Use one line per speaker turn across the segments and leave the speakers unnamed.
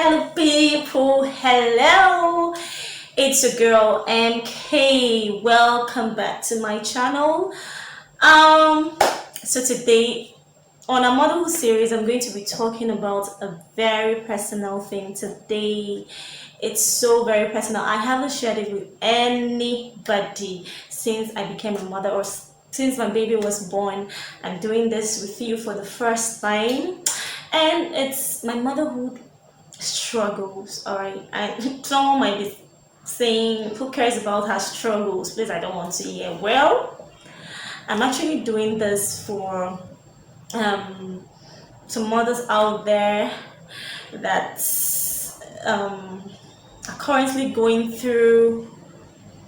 Hello people, hello, it's your girl MK. Welcome back to my channel. So today on our motherhood series, I'm going to be talking about a very personal thing today. It's so very personal. I haven't shared it with anybody since I became a mother, or since my baby was born. I'm doing this with you for the first time, and it's my motherhood struggles. All right, and someone might be saying, who cares about her struggles? Please, I don't want to hear. Well, I'm actually doing this for um some mothers out there that are currently going through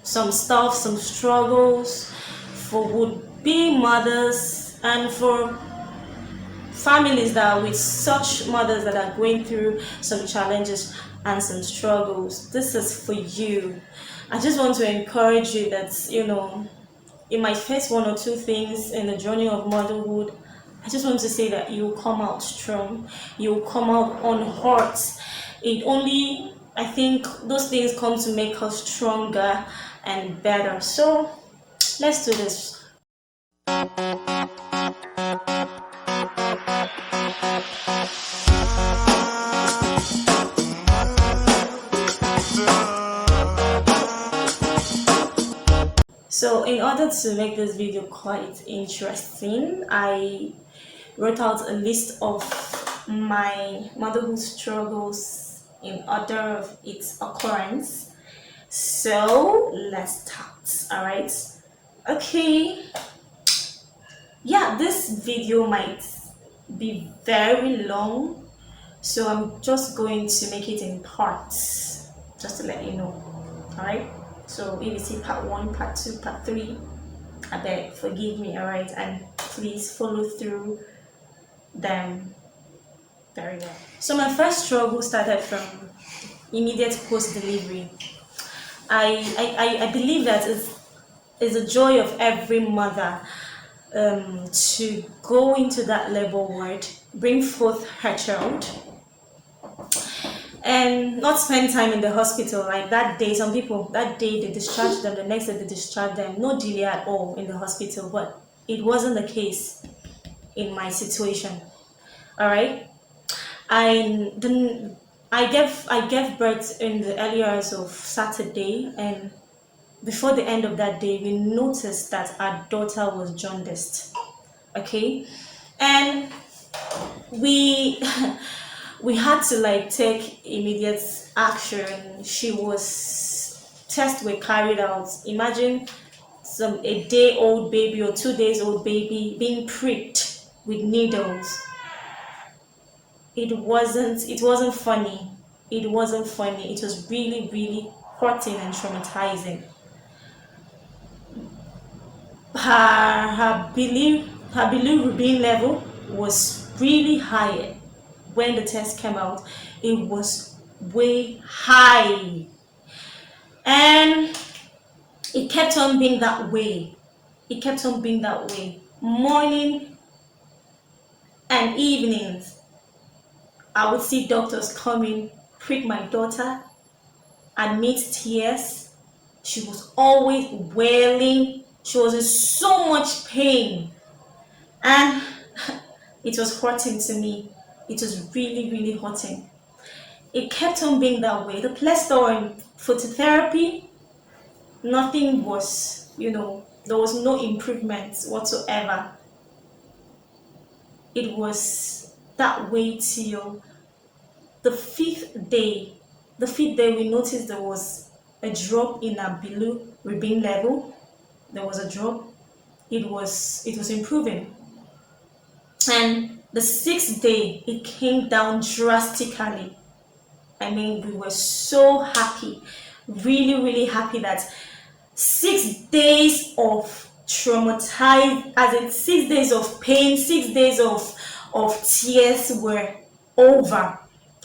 some stuff, some struggles, for would-be mothers, and for families that are with such mothers that are going through some challenges and some struggles. This is for you. I just want to encourage you that, you might face one or two things in the journey of motherhood. I just want to say that you'll come out strong, you'll come out unhurt. It only, I think, those things come to make us stronger and better. So let's do this. So in order to make this video quite interesting, I wrote out a list of my motherhood struggles in order of its occurrence. So let's start. All right. Okay. Yeah, this video might be very long, so I'm just going to make it in parts, just to let you know. All right. So if you see part 1, part 2, part 3, I beg forgive me. All right, and please follow through them very well. So my first struggle started from immediate post delivery. I believe that it's a joy of every mother to go into that labor ward, bring forth her child, and not spend time in the hospital. Like that day, some people, that day they discharge them, the next day they discharge them, no delay at all in the hospital. But it wasn't the case in my situation. All right, I gave birth in the early hours of Saturday, and before the end of that day we noticed that our daughter was jaundiced. Okay, and we we had to like take immediate action. Tests were carried out. Imagine a day old baby or 2 days old baby being pricked with needles. It wasn't funny. It wasn't funny. It was really, really hurting and traumatizing. Her bilirubin level was really high. When the test came out, it was way high, and it kept on being that way. It kept on being that way, morning and evenings. I would see doctors coming, prick my daughter, admit tears. She was always wailing. She was in so much pain, and it was hurting to me. It was really, really hurting. It kept on being that way. The plaster and phototherapy, nothing was, there was no improvement whatsoever. It was that way till the fifth day. The fifth day, we noticed there was a drop in our bilirubin level. There was a drop. It was improving. And the 6th day, it came down drastically. I mean, we were so happy, really, really happy that 6 days of traumatized, as in 6 days of pain, 6 days of tears were over.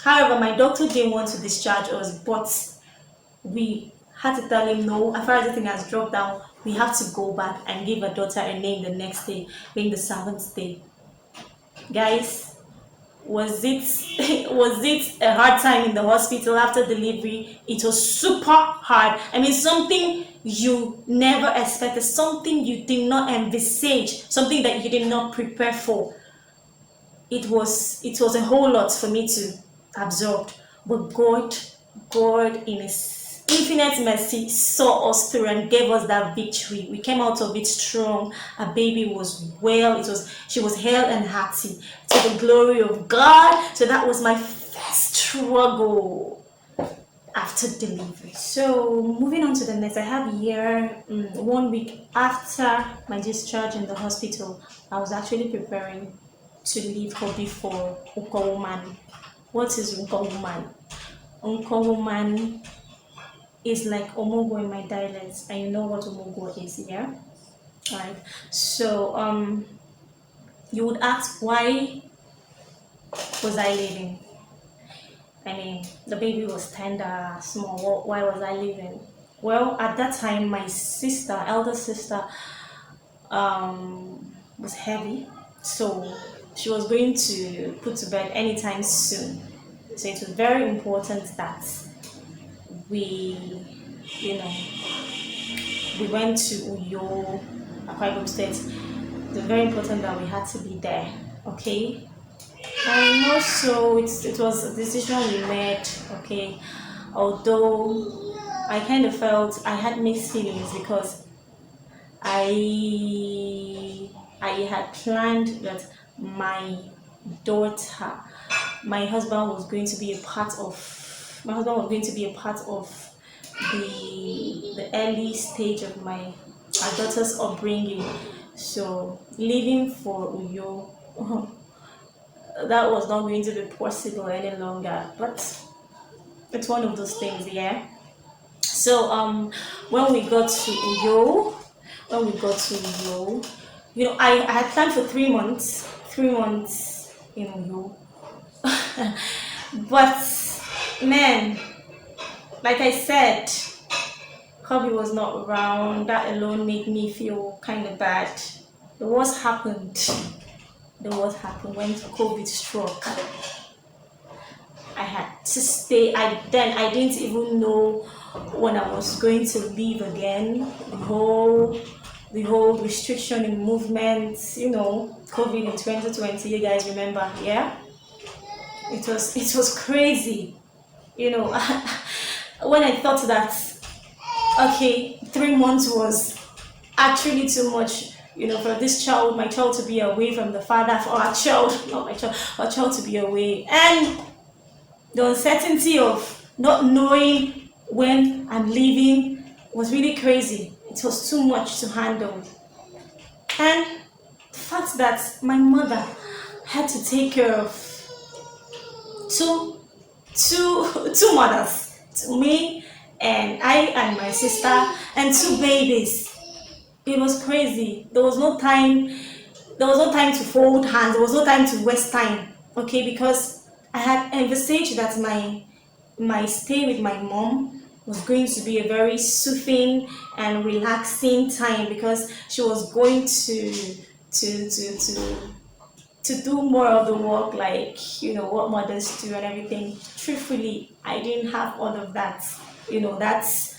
However, my doctor didn't want to discharge us, but we had to tell him no, as far as everything has dropped down, we have to go back and give our daughter a name the next day, being the 7th day. Guys, Was it was it a hard time in the hospital after delivery? It was super hard. I mean, something you never expected, something you did not envisage, something that you did not prepare for. It was a whole lot for me to absorb. But God in his infinite mercy saw us through and gave us that victory. We came out of it strong. Our baby was well. She was hale and hearty to the glory of God. So that was my first struggle after delivery. So moving on to the next, I have here 1 week after my discharge in the hospital, I was actually preparing to leave hobby for Uncle Woman. What is Uncle Woman? Uncle Woman is like Omogo in my dialect, and you know what Omogo is, yeah? Right. So you would ask, why was I leaving? I mean, the baby was tender, small. Why was I leaving? Well, at that time, my sister, elder sister, was heavy, so she was going to put to bed anytime soon. So it was very important that we, you know, we went to Uyo, Akwa Ibom State. It was very important that we had to be there. Okay. And also, it was a decision we made. Okay. Although I kind of felt I had mixed feelings because I had planned that my daughter, my husband was going to be a part of the early stage of my our daughter's upbringing. So leaving for Uyo, that was not going to be possible any longer. But it's one of those things, yeah. So when we got to Uyo, I had planned for 3 months, 3 months in Uyo. But man, like I said, hubby was not around. That alone made me feel kind of bad. The worst happened. When COVID struck. I had to stay. I didn't even know when I was going to leave again. The whole restriction in movements, COVID in 2020. You guys remember, yeah? It was crazy, when I thought that, okay, 3 months was actually too much, for my child to be away from the father, for our child, not my child, our child to be away, and the uncertainty of not knowing when I'm leaving was really crazy. It was too much to handle, and the fact that my mother had to take care of two mothers, me and my sister, and two babies. It was crazy. There was no time to fold hands. There was no time to waste time. Okay, because I had envisaged that my stay with my mom was going to be a very soothing and relaxing time, because she was going to do more of the work, like what mothers do and everything. Truthfully, I didn't have all of that. That's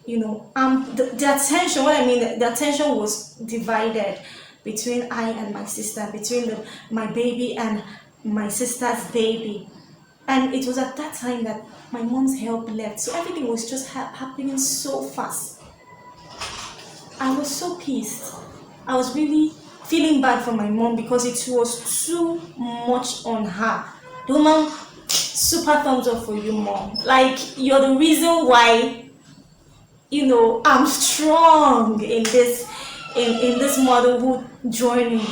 the attention. What I mean, the attention was divided between I and my sister, between my baby and my sister's baby. And it was at that time that my mom's help left, so everything was just happening so fast. I was so pissed. I was really feeling bad for my mom because it was too much on her. The woman, super thumbs up for you, mom. Like, you're the reason why I'm strong in this motherhood journey.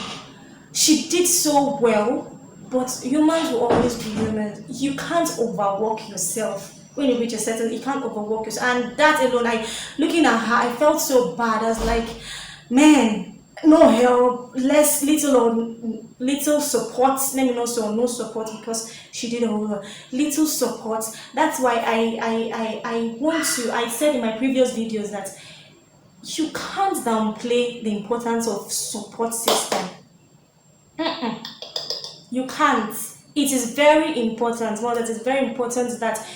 She did so well, but humans will always be humans. You can't overwork yourself. When you reach a certain, you can't overwork yourself. And that alone, looking at her, I felt so bad. I was like, man, no help, little support. Let me not say no support, because she did a whole lot. Little support. That's why I said in my previous videos that you can't downplay the importance of support system. You can't. it is very important. Well, it is very important that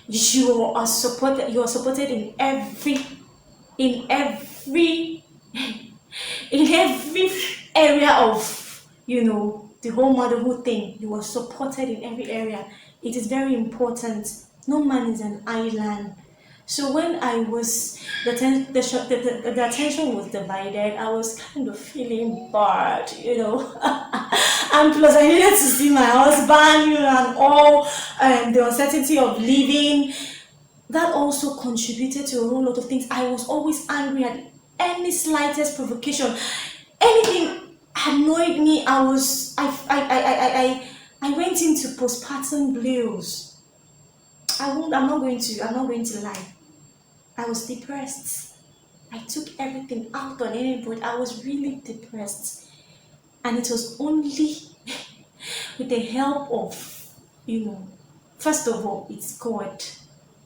you are supported in every in every area of, the whole motherhood thing. You are supported in every area. It is very important. No man is an island. So when I was the attention was divided, I was kind of feeling bad, and plus I needed to see my husband, and all, the uncertainty of leaving. That also contributed to a whole lot of things. I was always angry at any slightest provocation. Anything annoyed me. I went into postpartum blues. I'm not going to lie. I was depressed. I took everything out on anybody. I was really depressed. And it was only with the help of, first of all, it's God.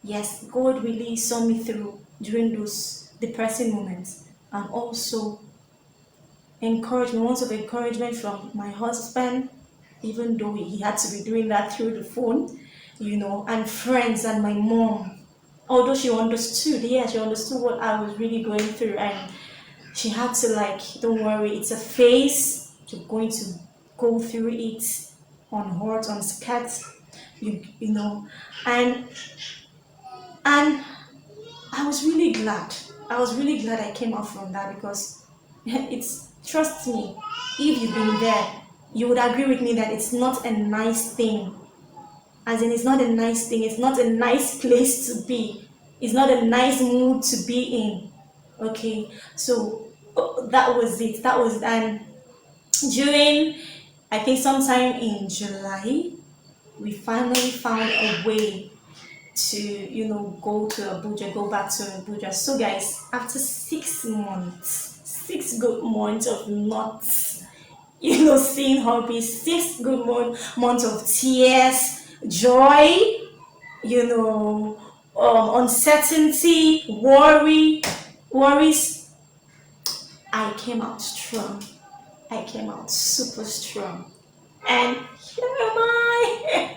Yes, God really saw me through during those depressing moments. And also words of encouragement from my husband, even though he had to be doing that through the phone, and friends and my mom. Although she understood, yeah, she understood what I was really going through, and she had to, like, don't worry, it's a phase. You're going to go through it unhurt, unscared, you know, and and I was really glad. I was really glad I came out from that, because it's, trust me, if you've been there, you would agree with me that it's not a nice thing. As in, it's not a nice thing. It's not a nice place to be. It's not a nice mood to be in. Okay, so that was it. And during, I think sometime in July, we finally found a way to, go back to Abuja. So guys, after 6 months, 6 good months of not, seeing hobbies, 6 good months of tears, joy, uncertainty, worries, I came out strong. I came out super strong. And here am I.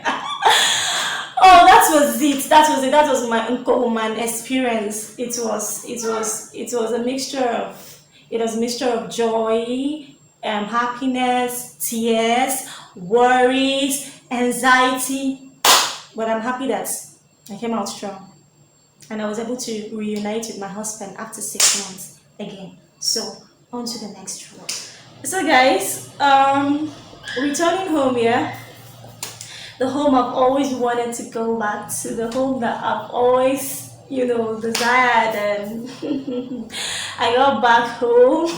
Oh, that was it. That was my Uncle Woman experience. It was a mixture of joy, happiness, tears, worries, anxiety. But I'm happy that I came out strong, and I was able to reunite with my husband after 6 months again. So on to the next one. So guys, returning home here. The home I've always wanted to go back to, the home that I've always, desired, and I got back home,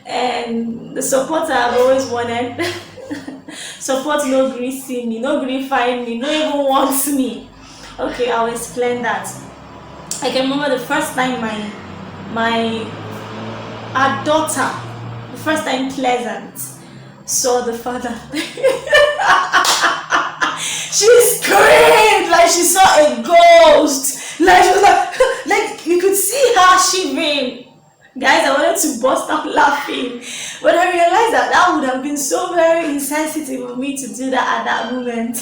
and the support I've always wanted. Support no gree see me, no gree find me, no even wants me. Okay, I'll explain that. I can remember the first time our daughter, the first time Pleasant saw the father. She screamed like she saw a ghost. Like she was like you could see her shivering. Guys, I wanted to burst out laughing, but I realized that would have been so very insensitive of me to do that at that moment,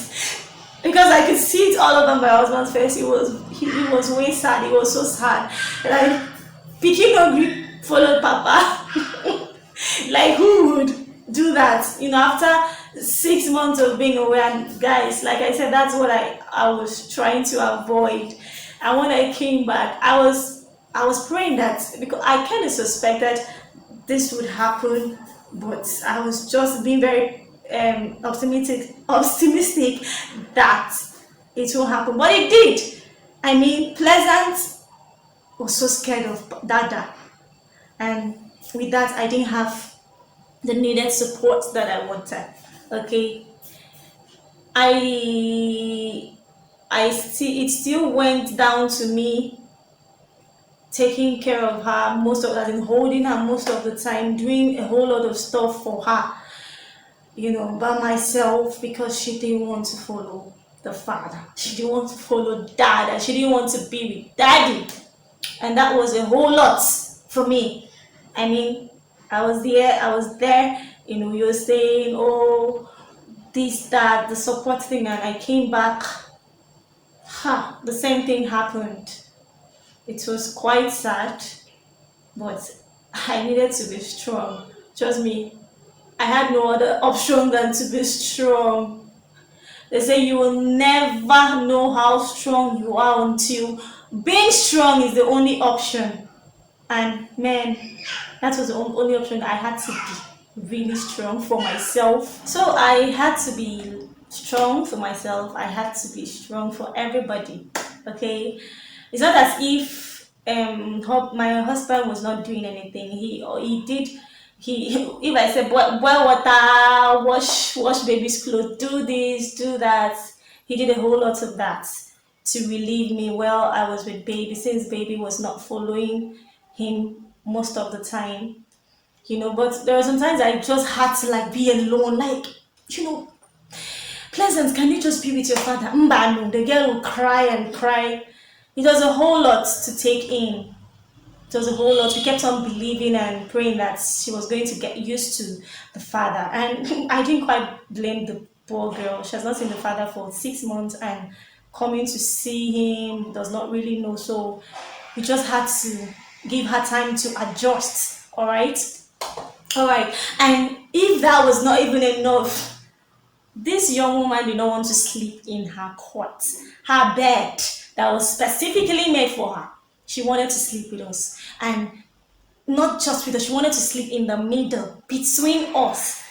because I could see it all over my husband's face. He was way sad. He was so sad. Like, picking up followed Papa. Like, who would do that? After 6 months of being away. And guys, like I said, that's what I was trying to avoid. And when I came back, I was praying that, because I kind of suspected this would happen, but I was just being very optimistic that it will happen. But it did. I mean, Pleasant was so scared of Dada, and with that, I didn't have the needed support that I wanted. Okay, it still went down to me taking care of her most of that, and holding her most of the time, doing a whole lot of stuff for her, by myself, because she didn't want to follow the father. She didn't want to follow Dad, and she didn't want to be with Daddy. And that was a whole lot for me. I mean, I was there, you were saying, oh, this, that, the support thing, and I came back, the same thing happened. It was quite sad, but I needed to be strong. Trust me, I had no other option than to be strong. They say you will never know how strong you are until being strong is the only option. And man, that was the only option. I had to be really strong for myself. So I had to be strong for myself. I had to be strong for everybody. Okay, it's not as if my husband was not doing anything. He did. He if I said boil water, wash baby's clothes, do this, do that, he did a whole lot of that to relieve me while I was with baby, since baby was not following him most of the time, but there were sometimes I just had to like be alone, like, you know Pleasant, can you just be with your father? Mbanu, the girl will cry and cry. It was a whole lot to take in. It was a whole lot. We kept on believing and praying that she was going to get used to the father. And I didn't quite blame the poor girl. She has not seen the father for 6 months, and coming to see him does not really know. So we just had to give her time to adjust. All right. All right. And if that was not even enough, this young woman did not want to sleep in her cot, her bed that was specifically made for her. She wanted to sleep with us. And not just with us, she wanted to sleep in the middle, between us.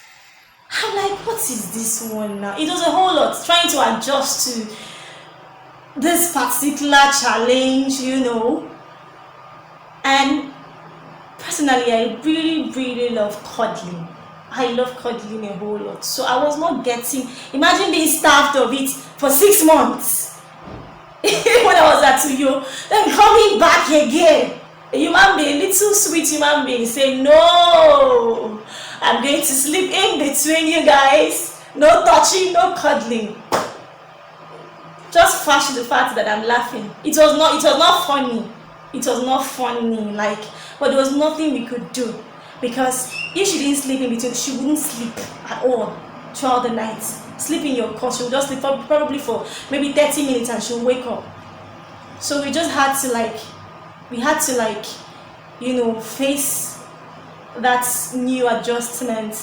I'm like, what is this one now? It was a whole lot, trying to adjust to this particular challenge, And personally, I really, really love cuddling. I love cuddling a whole lot. So I was not getting, imagine being starved of it for 6 months when I was at Uyo, then coming back again. A human being, little sweet human being, say, no, I'm going to sleep in between you guys. No touching, no cuddling. Just flash the fact that I'm laughing. It was not funny. It was not funny, but there was nothing we could do. Because if she didn't sleep in between, she wouldn't sleep at all throughout the night. Sleep in your cot, she would just sleep probably for maybe 30 minutes and she'll wake up. So we just had to face that new adjustment.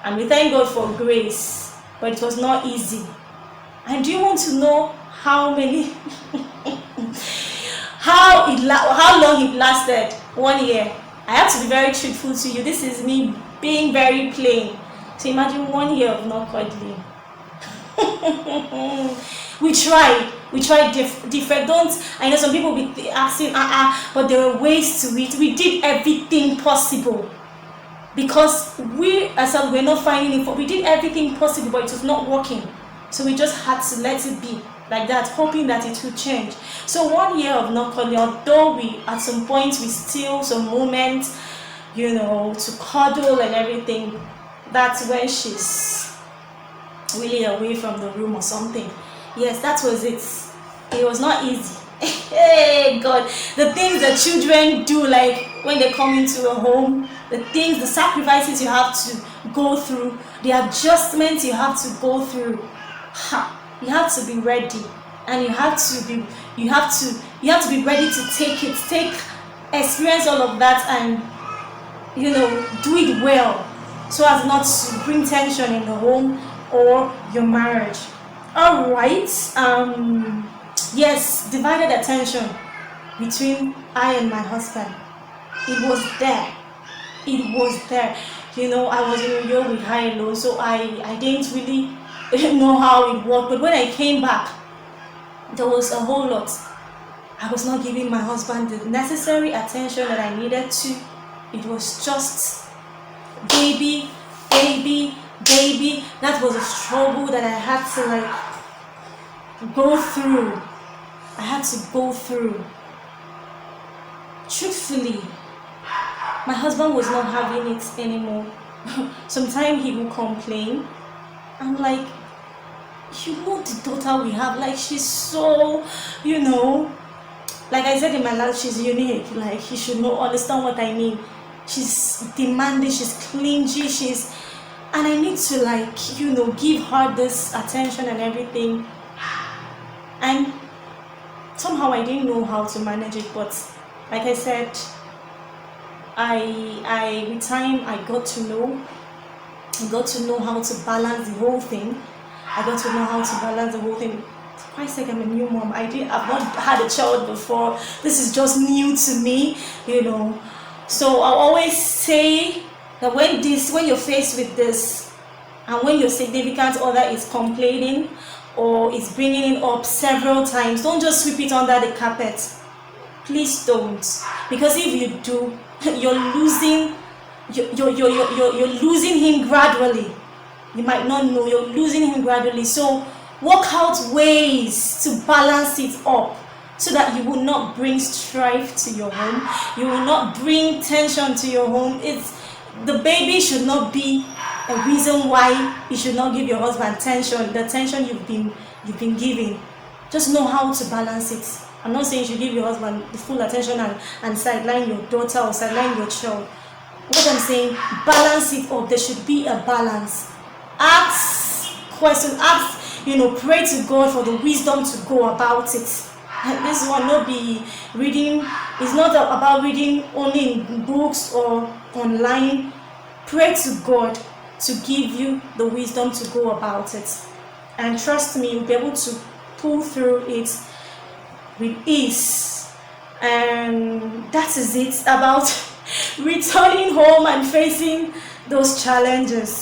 And we thank God for grace, but it was not easy. And do you want to know how many, how long it lasted? 1 year. I have to be very truthful to you. This is me being very plain. So imagine 1 year of not cuddling. We tried different. I know some people will be asking, but there were ways to it. We did everything possible because we ourselves were not finding it. We did everything possible, but it was not working. So we just had to let it be like that, hoping that it would change. So 1 year of not cuddling, although at some point we still some moments, to cuddle and everything. That's when she's really away from the room or something. Yes, that was it. It was not easy. Hey God, the things that children do, like when they come into a home, the sacrifices you have to go through, the adjustments you have to go through. You have to be ready, and you have to be ready to take experience all of that, and do it well, so as not to bring tension in the home or your marriage. All right. Yes, divided attention between I and my husband. It was there. I was in New York with her alone, so I didn't really know how it worked. But when I came back, there was a whole lot. I was not giving my husband the necessary attention that I needed to. It was just baby. That was a struggle that I had to go through. Truthfully, my husband was not having it anymore. Sometimes he will complain. I'm like, the daughter we have, she's so, like I said in my life, she's unique. You should understand what I mean. She's demanding, she's clingy, and I need to, like, give her this attention and everything. And somehow I didn't know how to manage it, but like I said, I with time I got to know. I got to know how to balance the whole thing. I got to know how to balance the whole thing. For Christ's sake, I'm a new mom. I've not had a child before. This is just new to me. So I always say that when you're faced with this, and when your significant other is complaining or is bringing it up several times, don't just sweep it under the carpet. Please don't, because if you do, you're losing him gradually. You might not know, you're losing him gradually. So work out ways to balance it up, so that you will not bring strife to your home, you will not bring tension to your home. The baby should not be a reason why you should not give your husband the tension you've been giving. Just know how to balance it. I'm not saying you should give your husband the full attention and sideline your daughter or sideline your child. What I'm saying, balance it up. There should be a balance. Ask questions, pray to God for the wisdom to go about it. This one not be reading, it's not about reading only in books or online. Pray to God to give you the wisdom to go about it. And trust me, you'll be able to pull through it with ease. And that is it about returning home and facing those challenges.